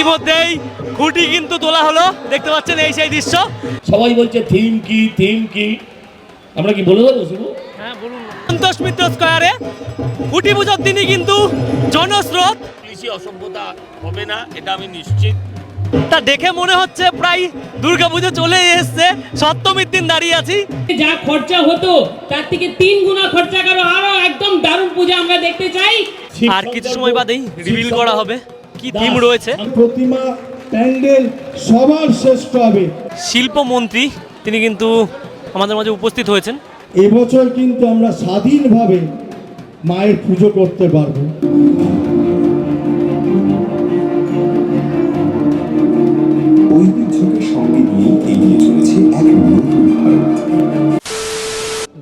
ইতিমধ্যেই খুঁটি কিন্তু তোলা হলো, দেখতে পাচ্ছেন এই সেই দৃশ্য। সবাই বলছে থিম কি আমরা কি বলে দেবো শুধু? হ্যাঁ বলুন। সন্তোষ মিত্র স্কয়ারে খুঁটি পুজোর দিনই কিন্তু জনস্রোত, পুলিশি অসভ্যতা হবে না এটা আমি নিশ্চিত। তা দেখে মনে হচ্ছে প্রায় দুর্গাপুজো চলে এসেছে, সপ্তমীর দিন দাঁড়িয়ে আছি। যা খরচা হতো তার থেকে 3 গুণা খরচা করো, আরো একদম দারুণ পূজা আমরা দেখতে চাই। আর কিছু সময় বাদেই রিভিল করা হবে কি থিম রয়েছে। প্রতিমা প্যান্ডেল সবার শ্রেষ্ঠ হবে। শিল্পমন্ত্রী তিনি কিন্তু আমাদের মাঝে উপস্থিত হয়েছেন। এবছর কিন্তু আমরা স্বাধীনভাবে মায়ের পুজো করতে পারবো। ঐতিহ্যকে সঙ্গে নিয়ে এগিয়ে চলেছে এক নতুন ভারত।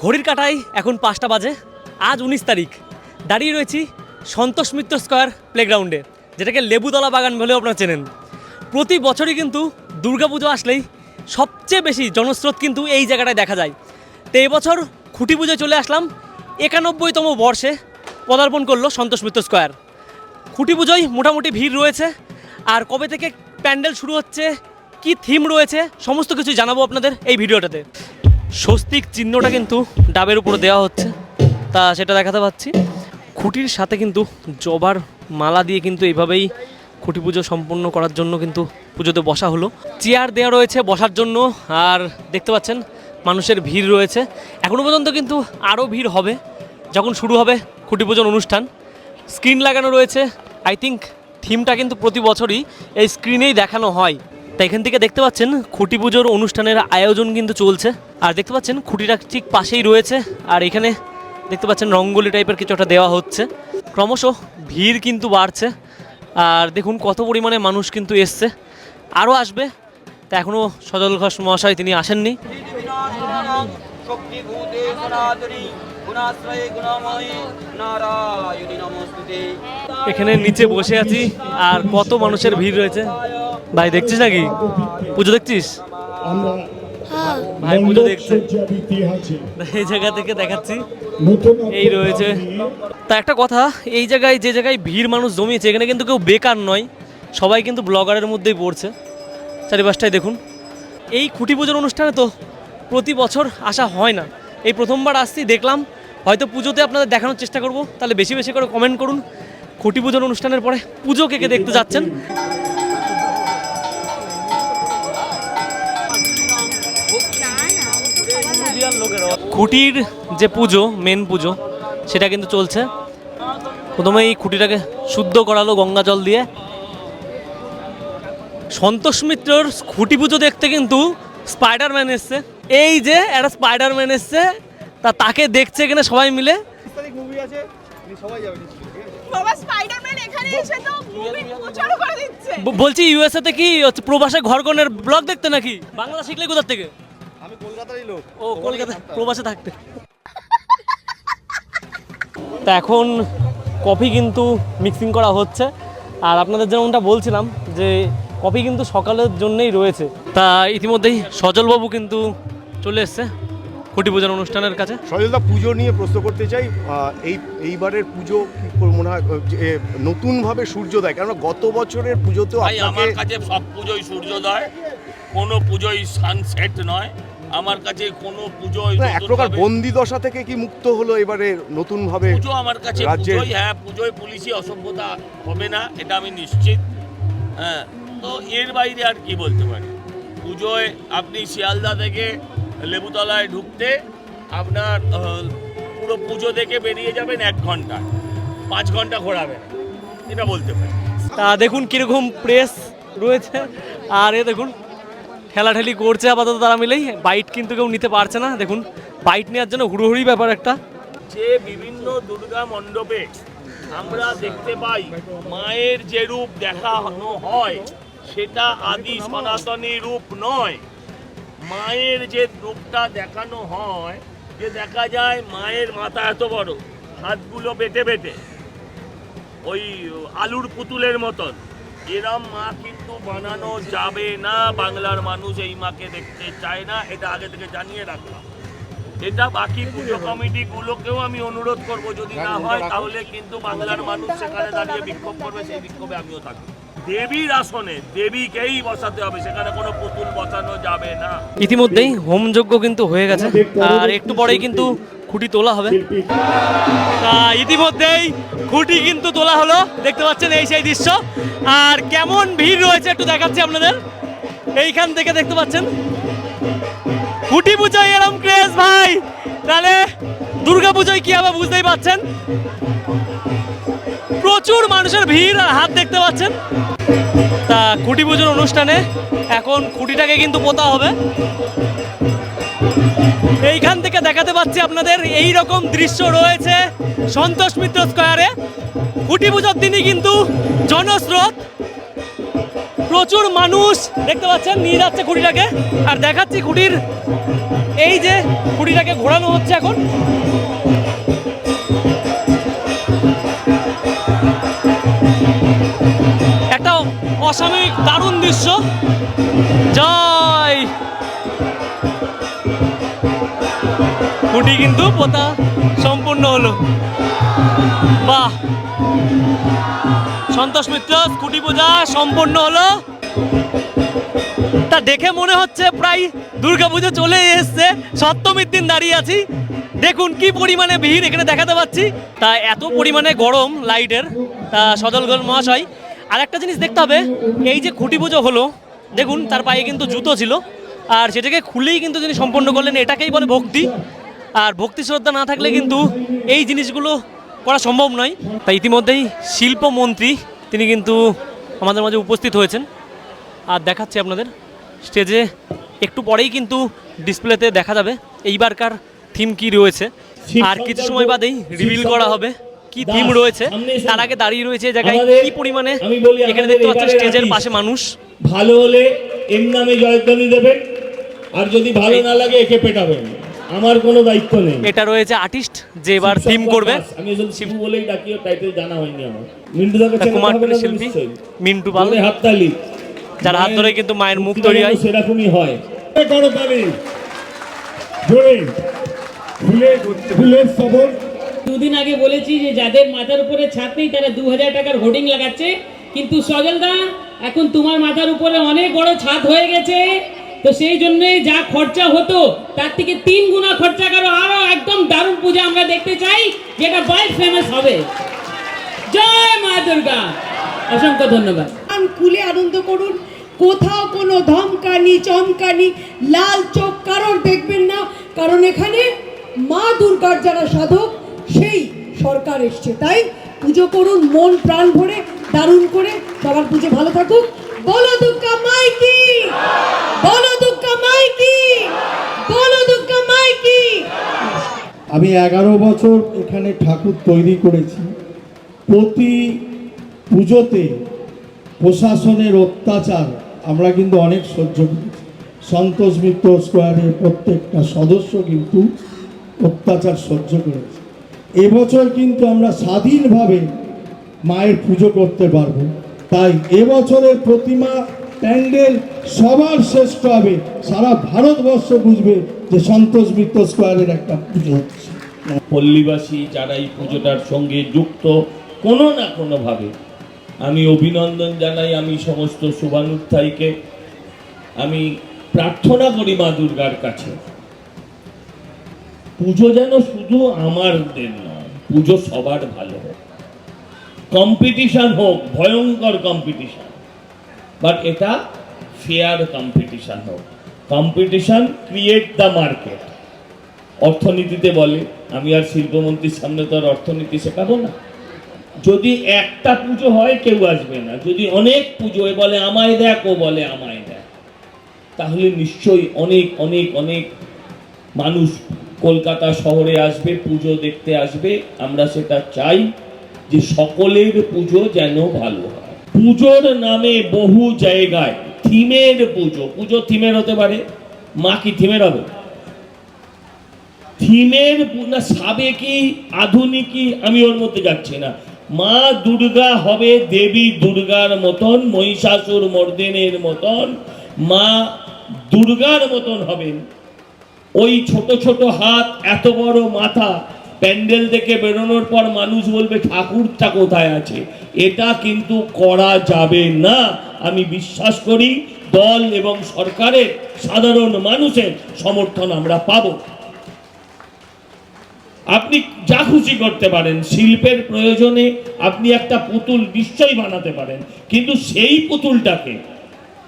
ঘড়ির কাঁটায় এখন 5টা বাজে। আজ 19 তারিখ। দাঁড়িয়ে রয়েছি সন্তোষ মিত্র স্কয়ার প্লেগ্রাউন্ডে, যেটাকে লেবুতলা বাগান বলেও আপনারা চেনেন। প্রতি বছরই কিন্তু দুর্গাপুজো আসলেই সবচেয়ে বেশি জনস্রোত কিন্তু এই জায়গাটায় দেখা যায়। তো এবছর খুঁটি পুজোয় চলে আসলাম। 91তম বর্ষে পদার্পণ করলো সন্তোষ মিত্র স্কয়ার। খুঁটি পুজোয় মোটামুটি ভিড় রয়েছে। আর কবে থেকে প্যান্ডেল শুরু হচ্ছে, কি থিম রয়েছে, সমস্ত কিছু জানাবো আপনাদের এই ভিডিওটাতে। স্বস্তিক চিহ্নটা কিন্তু ডাবের উপরে দেওয়া হচ্ছে, তা সেটা দেখাতে পাচ্ছি। খুঁটির সাথে কিন্তু জবার মালা দিয়ে কিন্তু এইভাবেই খুঁটি পুজো সম্পন্ন করার জন্য কিন্তু পুজোতে বসা হলো। চেয়ার দেওয়া রয়েছে বসার জন্য, আর দেখতে পাচ্ছেন মানুষের ভিড় রয়েছে। এখনও পর্যন্ত কিন্তু আরও ভিড় হবে যখন শুরু হবে খুঁটি পুজোর অনুষ্ঠান। স্ক্রিন লাগানো রয়েছে। আই থিঙ্ক থিমটা কিন্তু প্রতি বছরই এই স্ক্রিনেই দেখানো হয়। তাই এখান থেকে দেখতে পাচ্ছেন খুঁটি পুজোর অনুষ্ঠানের আয়োজন কিন্তু চলছে। আর দেখতে পাচ্ছেন খুঁটিটা ঠিক পাশেই রয়েছে। আর এখানে দেখতে পাচ্ছেন রঙ্গোলি টাইপের কিছু একটা দেওয়া হচ্ছে। ক্রমশ ভিড় কিন্তু বাড়ছে। আর দেখুন কত পরিমাণে মানুষ কিন্তু এসছে, আরও আসবে। তা এখনও সজল ঘোষ মহাশয় তিনি আসেননি। এখানে নিচে বসে আছি আর কত মানুষের ভিড় রয়েছে। ভাই দেখছিস নাকি পুজো দেখছিস? ভাই পুজো দেখছে, এই জায়গা থেকে দেখাচ্ছি। এই রয়েছে। তা একটা কথা, এই জায়গায় যে জায়গায় ভিড় মানুষ জমিয়েছে এখানে কিন্তু কেউ বেকার নয়, সবাই কিন্তু ব্লগারের মধ্যেই পড়ছে। চারিপাশটায় দেখুন। এই খুঁটি পুজোর অনুষ্ঠানে তো প্রতি বছর আসা হয় না, এই প্রথমবার আসছি, দেখলাম। হয়তো পুজোতে আপনাদের দেখানোর চেষ্টা করব। তাহলে বেশি বেশি করে কমেন্ট করুন খুঁটি পুজোর অনুষ্ঠানের পরে পুজো কে কে দেখতে যাচ্ছেন। খুঁটির যে পুজো, মেন পুজো, সেটা কিন্তু চলছে। প্রথমে এই খুঁটিটাকে শুদ্ধ করালো গঙ্গা জল দিয়ে। সন্তোষ মিত্রর খুঁটি পুজো দেখতে কিন্তু স্পাইডারম্যান এসছে। এই যে একটা স্পাইডারম্যান এসছে, তাকে দেখছে এখানে সবাই মিলে। বলছি ইউএসএ তে কি প্রবাসে ঘরকনের ব্লগ দেখতে নাকি? বাংলা শিখলে কোথা থেকে? আমি কলকাতারই লোক। ও কলকাতা প্রবাসে থাকতে। তা এখন কফি কিন্তু মিক্সিং করা হচ্ছে। আর আপনাদের যেমনটা বলছিলাম যে কফি কিন্তু সকালের জন্যই রয়েছে। তা ইতিমধ্যেই সজলবাবু কিন্তু চলে এসছে খুঁটি পুজোর অনুষ্ঠানের কাছে। সজলদা, পুজো নিয়ে প্রশ্ন করতে চাই। এইবারের পুজো মনে হয় নতুনভাবে সূর্যোদয়, কারণ গত বছরের পুজোতেও আমার কাছে সব পুজোই সূর্যোদয়, কোনো পুজোই সানসেট নয়। আমার কাছে কোনো পুজোই এক প্রকার বন্দি দশা থেকে কি মুক্ত হলো এবারে নতুনভাবে পুজো। আমার কাছে পুজোই, হ্যাঁ পুজোয় পুলিশি অসভ্যতা হবে না এটা আমি নিশ্চিত। হ্যাঁ, তো এর বাইরে আর কি বলতে পারি। পুজোয় আপনি শিয়ালদা থেকে লেবুতলায় ঢুকতে আপনার পুরো পুজো দেখে বেরিয়ে যাবেন 1 ঘন্টা, 5 ঘন্টা ঘোরাবেন, এটা বলতে পারি। তা দেখুন কীরকম প্রেস রয়েছে। আর এ দেখুন ঠেলাঠেলি করছে আপাতত তারা মিলেই। বাইট কিন্তু কেউ নিতে পারছে না। দেখুন বাইট নেওয়ার জন্য হুড়োহুড়ি ব্যাপার একটা। যে বিভিন্ন দুর্গা মণ্ডপে আমরা দেখতে পাই মায়ের যে রূপ দেখানো হয় সেটা আদি সনাতনী রূপ নয়। মায়ের যে রূপটা দেখানো হয়, যে দেখা যায় মায়ের মাথা এত বড়, হাতগুলো বেটে বেটে ওই আলুর পুতুলের মতন, এরম মা কিন্তু বানানো যাবে না। বাংলার মানুষ এই মাকে দেখতে চায় না, এটা আগে থেকে জানিয়ে রাখলাম। এটা বাকি পুজো কমিটিগুলোকেও আমি অনুরোধ করব, যদি না হয় তাহলে কিন্তু বাংলার মানুষ সেখানে দাঁড়িয়ে বিক্ষোভ করবে, সেই বিক্ষোভে আমিও থাকবো। দেবীর আসনে দেবীকেই বসাতে হবে, সেখানে কোনো পুতুল বসানো যাবে না। ইতিমধ্যেই হোমযজ্ঞ কিন্তু হয়ে গেছে, আর একটু পরেই কিন্তু খুঁটি তোলা হবে। ইতিমধ্যেই খুঁটি কিন্তু তোলা হলো, দেখতে পাচ্ছেন এই সেই দৃশ্য। আর কেমন ভিড় রয়েছে একটু দেখাচ্ছি আপনাদের। এইখান থেকে দেখতে পাচ্ছেন খুঁটি পুজোয় এরকম ক্রেজ ভাই, তাহলে দুর্গা পুজোয় কি হবে বুঝতেই পাচ্ছেন। প্রচুর মানুষের ভিড় আর হাত দেখতে পাচ্ছেন। তা খুঁটি পুজোর অনুষ্ঠানে এখন খুঁটিটাকে কিন্তু পোতা হবে। এইখান থেকে দেখাতে পাচ্ছি আপনাদের এই রকম দৃশ্য রয়েছে সন্তোষ মিত্র স্কয়ারে। খুঁটি পুজোর দিনই কিন্তু জনস্রোত, প্রচুর মানুষ দেখতে পাচ্ছেন নিয়ে যাচ্ছে খুঁটিটাকে। আর দেখাচ্ছি খুঁটির এই যে খুঁটিটাকে ঘোরানো হচ্ছে এখন। একটা অসাময়িক দারুণ দৃশ্য। জয়, খুঁটি কিন্তু পোতা সম্পূর্ণ হলো। বাহ, সন্তোষ মিত্র খুঁটি পূজা সম্পূর্ণ হলো। তা দেখে মনে হচ্ছে প্রায় দুর্গাপুজো চলে এসছে, সপ্তমীর দিন দাঁড়িয়ে আছি। দেখুন কি পরিমাণে ভিড় এখানে দেখাতে পাচ্ছি। তা এত পরিমাণে গরম লাইটের, তা সজল মহাশয় আর একটা জিনিস দেখতে হবে, এই যে খুঁটি পুজো হলো দেখুন তার পায়ে কিন্তু জুতো ছিল, আর সেটাকে খুলেই কিন্তু যিনি সম্পন্ন করলেন, এটাকেই বলে ভক্তি। আর ভক্তি শ্রদ্ধা না থাকলে কিন্তু এই জিনিসগুলো করা সম্ভব নয়। তাই ইতিমধ্যেই শিল্পমন্ত্রী তিনি কিন্তু আমাদের মাঝে উপস্থিত হয়েছেন, আর দেখাচ্ছি আপনাদের স্টেজে একটু পরেই কিন্তু ডিসপ্লেতে দেখা যাবে এইবারকার থিম কি রয়েছে। আর কিছু সময় বাদেই রিভিল করা হবে কি থিম রয়েছে। তার আগে দাঁড়িয়ে রয়েছে এই জায়গায় কি পরিমাণে এখানে দেখতে পাচ্ছেন স্টেজের পাশে মানুষ। ভালো হলে এর নামে জয়ধ্বনি দেবেন, আর যদি ভালো না লাগে একে পেটাবেন, আমার কোনো দায়িত্ব নেই। এটা রয়েছে আর্টিস্ট যে এবার থিম করবে, আমি শিবু বলেই ডাকিও, টাইটেল জানা হয়নি আমার। মিন্টু দাকে চেনা কুমার হবে না শিল্পী নিশ্চয়ই। মিন্টু পাল, হাততালি, যার হাত ধরে কিন্তু মায়ের মুখ তৈরি হয়। সেরকমই হয়। করতালি জোরে, ফুলের সবর। দুদিন আগে বলেছি যে যাদের মাথার উপরে ছাদ নেই তারা 2000 টাকার হোর্ডিং লাগাচ্ছে, কিন্তু সজলদা এখন তোমার মাথার উপরে অনেক বড় ছাদ হয়ে গেছে, তো সেই জন্য যা খরচা হতো তার থেকে 3 গুণা খরচা করো, আরো একদম দারুণ পূজা আমরা দেখতে চাই, যেটা ওয়ার্ল্ড ফেমাস হবে। জয় মা দুর্গা, অসংখ্য ধন্যবাদ। খুলে আনন্দ করুন, কোথাও কোনো ধমকানি চমকানি লাল চোখ কারোর দেখবেন না, কারণ এখানে মা দুর্গার যারা সাধক সেই সরকার এসছে, তাই পুজো করুন মন প্রাণ ভরে দারুণ করে। সবার পুজো ভালো থাকুক। বলো দুর্গা মাই কি, বলো দুর্গা মাই কি, বলো দুর্গা মাই কি। আমি 11 বছর এখানে ঠাকুর তৈরি করেছি। প্রতি পুজোতে প্রশাসনের অত্যাচার আমরা কিন্তু অনেক সহ্য করেছি। সন্তোষ মিত্র স্কোয়ারের প্রত্যেকটা সদস্য কিন্তু অত্যাচার সহ্য করেছে। এবছর কিন্তু আমরা স্বাধীনভাবে মায়ের পুজো করতে পারবো, তাই এবছরের প্রতিমা প্যান্ডেল সবার শ্রেষ্ঠ হবে। সারা ভারতবর্ষ বুঝবে যে সন্তোষ মিত্র স্কোয়ারের একটা পুজো হচ্ছে। পল্লীবাসী যারা এই পুজোটার সঙ্গে যুক্ত কোনো না কোনোভাবে, আমি অভিনন্দন জানাই। আমি সমস্ত শুভানুধ্যায়ীকে আমি প্রার্থনা করি মা দুর্গার কাছে, পুজো যেন শুধু আমাদের নয়, পুজো সবার ভালো হোক। কম্পিটিশন হোক, ভয়ঙ্কর কম্পিটিশন, বাট এটা ফেয়ার কম্পিটিশন হোক। কম্পিটিশন ক্রিয়েট দ্য মার্কেট, অর্থনীতিতে বলে। আমি আর শিল্পমন্ত্রীর সামনে তো আর অর্থনীতি শেখাবো না। যদি একটা পুজো হয় কেউ আসবে না, যদি অনেক পুজো বলে আমায় দেখ, ও বলে আমায় দেখ, তাহলে নিশ্চয়ই অনেক অনেক অনেক মানুষ কলকাতা শহরে আসবে, পুজো দেখতে আসবে। আমরা সেটা চাই যে সকলের পুজো যেন ভালো হয়। পুজোর নামে বহু জায়গায় থিমের পুজো, পুজো থিমের হতে পারে, মা কি থিমের হবে? থিমের না সাবেকি আধুনিকই আমি ওর মধ্যে যাচ্ছি না। মা দুর্গা হবে দেবী দুর্গার মতন, মহিষাসুর মর্দিনের মতন, মা দুর্গার মতন হবেন। ওই ছোট ছোট হাত, এত বড় মাথা, প্যান্ডেল থেকে বেরোনোর পর মানুষ বলবে ঠাকুরটা কোথায় আছে। এটা কিন্তু করা যাবে না। আমি বিশ্বাস করি দল এবং সরকারের সাধারণ মানুষের সমর্থন আমরা পাবো। আপনি যা খুশি করতে পারেন, শিল্পের প্রয়োজনে আপনি একটা পুতুল নিশ্চয়ই বানাতে পারেন, কিন্তু সেই পুতুলটাকে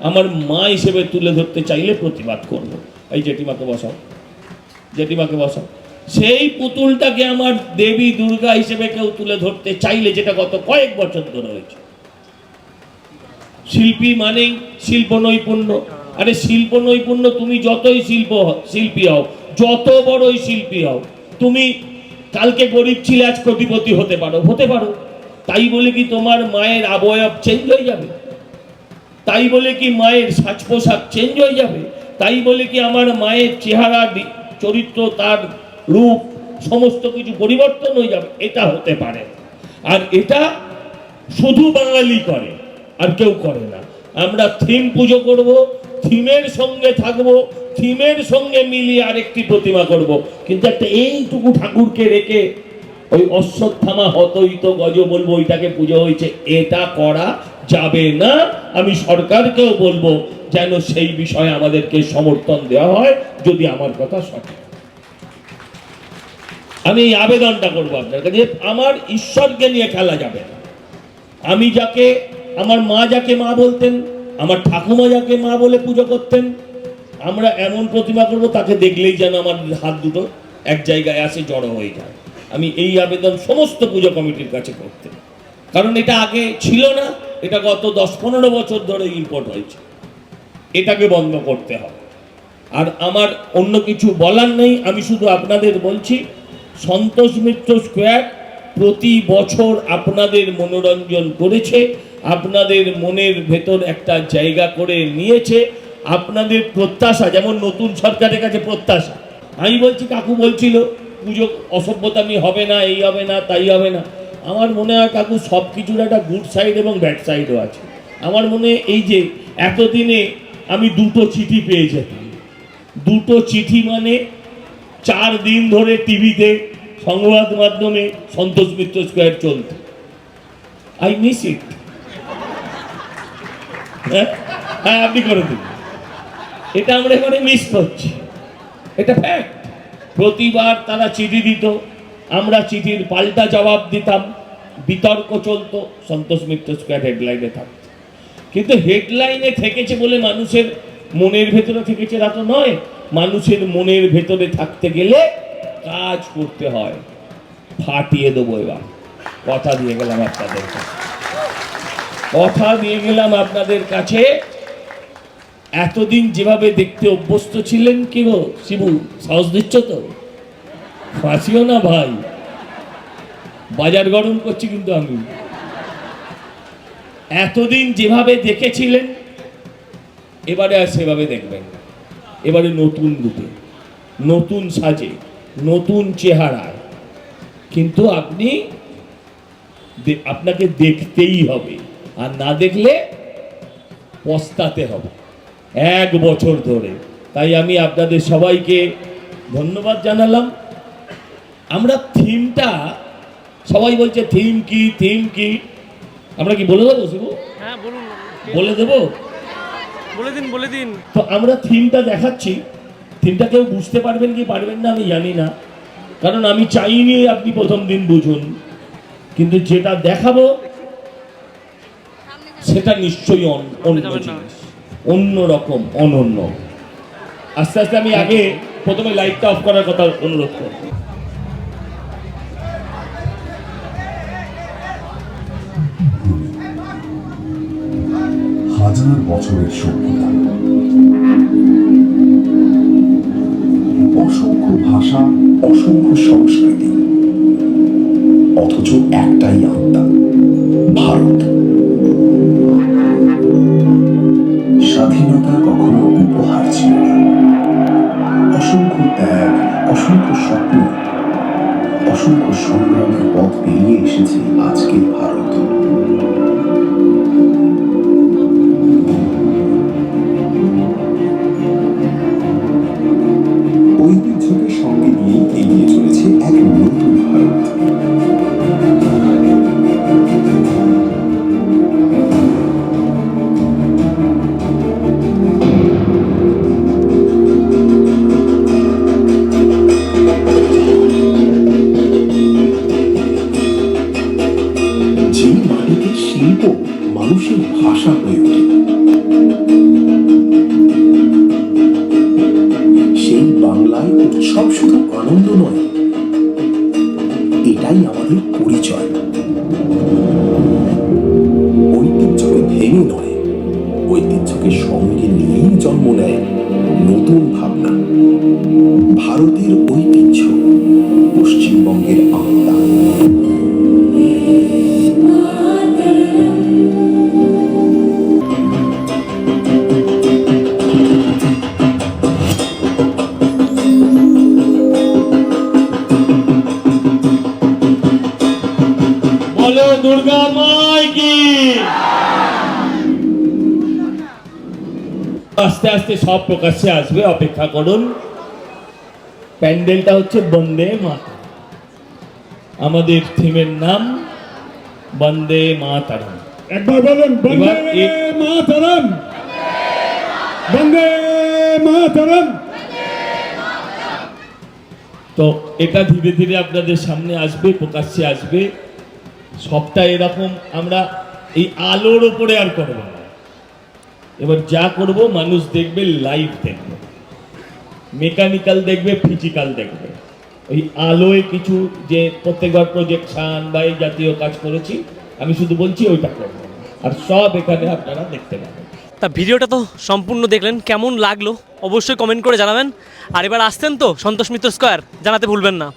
আমার মা হিসেবে তুলে ধরতে চাইলে প্রতিবাদ করব। এই জেঠিমাকে বসাও, জেঠিমাকে বসাও। সেই পুতুলটাকে আমার দেবী দুর্গা হিসেবে কেউ তুলে ধরতে চাইলে, যেটা গত কয়েক বছর ধরে হয়েছে। শিল্পী মানেই শিল্প নৈপুণ্য। আরে শিল্প নৈপুণ্য, তুমি যতই শিল্পী হও, যত বড়ই শিল্পী হও, তুমি কালকে গরিব ছিলে আজ কোটিপতি হতে পারো। তাই বলে কি তোমার মায়ের অবয়ব চেঞ্জ হয়ে যাবে? তাই বলে কি মায়ের সাজ পোশাক চেঞ্জ হয়ে যাবে? তাই বলে কি আমার মায়ের চেহারা, চরিত্র, তার রূপ সমস্ত কিছু পরিবর্তন হয়ে যাবে? এটা হতে পারে। আর এটা শুধু বাঙালি করে, আর কেউ করে না। আমরা থিম পুজো করব, থিমের সঙ্গে থাকবো, থিমের সঙ্গে মিলিয়ে আরেকটি প্রতিমা করব, কিন্তু একটা এইটুকু ঠাকুরকে রেখে ওই অশ্বত্থামা হতইত গজ বলবো ওইটাকে পুজো হয়েছে, এটা করা যাবে না। আমি সরকারকেও বলবো যেন সেই বিষয়ে আমাদেরকে সমর্থন দেওয়া হয়, যদি আমার কথা সঠিক। আমি এই আবেদনটা করবো আপনার কাছে, আমার ঈশ্বরকে নিয়ে খেলা যাবে না। আমি যাকে, আমার মা যাকে মা বলতেন, আমার ঠাকুমা যাকে মা বলে পুজো করতেন, আমরা এমন প্রতিমা করব তাকে দেখলেই যেন আমার হাত দুটো এক জায়গায় আসে, জড়ো হয়ে যায়। আমি এই আবেদন সমস্ত পুজো কমিটির কাছে করতে, কারণ এটা আগে ছিল না, এটা গত 10-15 বছর ধরে ইম্পোর্ট হয়েছে। এটাকে বন্ধ করতে হবে। আর আমার অন্য কিছু বলার নেই, আমি শুধু আপনাদের বলছি, সন্তোষ মিত্র স্কোয়ার প্রতি বছর আপনাদের মনোরঞ্জন করেছে, আপনাদের মনের ভেতর একটা জায়গা করে নিয়েছে। আপনাদের প্রত্যাশা, যেমন নতুন সরকারের কাছে প্রত্যাশা। আমি বলছি, কাকু বলছিল পুজো অসভ্যতামি হবে না, এই হবে না, তাই হবে না। আমার মনে হয় কাকু সব কিছুর একটা গুড সাইড এবং ব্যাড সাইডও আছে। আমার মনে এই যে এতদিনে আমি 2টো চিঠি পেয়ে যেতাম, 2টো চিঠি মানে 4 দিন ধরে টিভিতে সংবাদ মাধ্যমে সন্তোষ মিত্র স্কোয়ার চলত। I miss it. হ্যাঁ, আপনি করে দিন। এটা আমরা এখানে মিস করছি, এটা ফ্যাক্ট। প্রতিবার তারা চিঠি দিত, আমরা চিঠির পাল্টা জবাব দিতাম, বিতর্ক চলতো, সন্তোষ মিত্র স্কোয়ার হেডলাইনে থাকতো। কিন্তু হেডলাইনে থেকেছে বলে মানুষের মনের ভেতরে থেকেছে তা তো নয়। মানুষের মনের ভেতরে থাকতে গেলে কাজ করতে হয়। ফাটিয়ে দেবো এবার, কথা দিয়ে গেলাম আপনাদের কাছে, কথা দিয়ে গেলাম আপনাদের কাছে। এতদিন যেভাবে দেখতে অভ্যস্ত ছিলেন, কি গো শিবু, সাহস দিচ্ছ তো? ফাঁসিও না ভাই, বাজার গরম করছি কিন্তু আমি। এতদিন যেভাবে দেখেছিলেন, এবারে আর সেভাবে দেখবেন। এবারে নতুন রূপে, নতুন সাজে, নতুন চেহারায়। কিন্তু আপনাকে দেখতেই হবে, আর না দেখলে পস্তাতে হবে 1 বছর ধরে। তাই আমি আপনাদের সবাইকে ধন্যবাদ জানালাম। আমরা থিমটা, সবাই বলছে থিম কি, থিম কি, আমরা কি বলে দেবো শিবু? হ্যাঁ বলুন, বলে দেবো, বলে দিন। তো আমরা থিমটা দেখাচ্ছি। থিমটা কেউ বুঝতে পারবেন কি পারবেন না আমি জানি না, কারণ আমি চাইনি আপনি প্রথম দিন বুঝুন, কিন্তু যেটা দেখাবো সেটা নিশ্চয়ই অন্য জিনিস, অন্য রকম, অনন্য। আস্তে আস্তে আমি আগে প্রথমে লাইটটা অফ করার কথা অনুরোধ করব। হাজার বছরের সভ্যতা, অসংখ্য ভাষা, অসংখ্য সংস্কৃতি, অথচ একটাই আত্মা, ভারত। স্বাধীনতা কখনো উপহার ছিল না, অসংখ্য ত্যাগ, অসংখ্য স্বপ্ন, অসংখ্য সংগ্রামের পথ পেরিয়ে এসেছে আজকের ভারত। ঐতিহ্যকে সঙ্গে নিয়েই এগিয়ে চলেছে এক নতুন সেই বাংলায় উৎসব শুধু আনন্দ নয়, এটাই আমাদের পরিচয়। ঐতিহ্যকে ভেঙে নয়, ঐতিহ্যকে সঙ্গে নিয়েই জন্ম নেয় নতুন ভাবনা। ভারতের ঐতিহ্য, পশ্চিমবঙ্গের আত্মা। বলো দুর্গা মাই কি। আস্তে আস্তে সব প্রকাশ্যে আসবে, অপেক্ষা করুন। প্যান্ডেলটা হচ্ছে বন্দে মাতরম, আমাদের থিমের নাম বন্দে মাতরম। একবার বলুন বন্দে মাতরম, বন্দে মাতরম। তো এটা ধীরে ধীরে আপনাদের সামনে আসবে, প্রকাশ্যে আসবে। সবটা এরকম আমরা এই আলোর ওপরে আর করবো না। এবার যা করব মানুষ দেখবে, লাইভ দেখবে, মেকানিক্যাল দেখবে, ফিজিক্যাল দেখবে। ওই আলোয় কিছু যে প্রত্যেকবার প্রজেকশন বা এই জাতীয় কাজ করেছি, আমি শুধু বলছি ওইটা করবো, আর সব এখানে আপনারা দেখতে পাবেন। তা ভিডিওটা তো সম্পূর্ণ দেখলেন, কেমন লাগলো অবশ্যই কমেন্ট করে জানাবেন। আর এবার আসছেন তো সন্তোষ মিত্র স্কয়ার, জানাতে ভুলবেন না।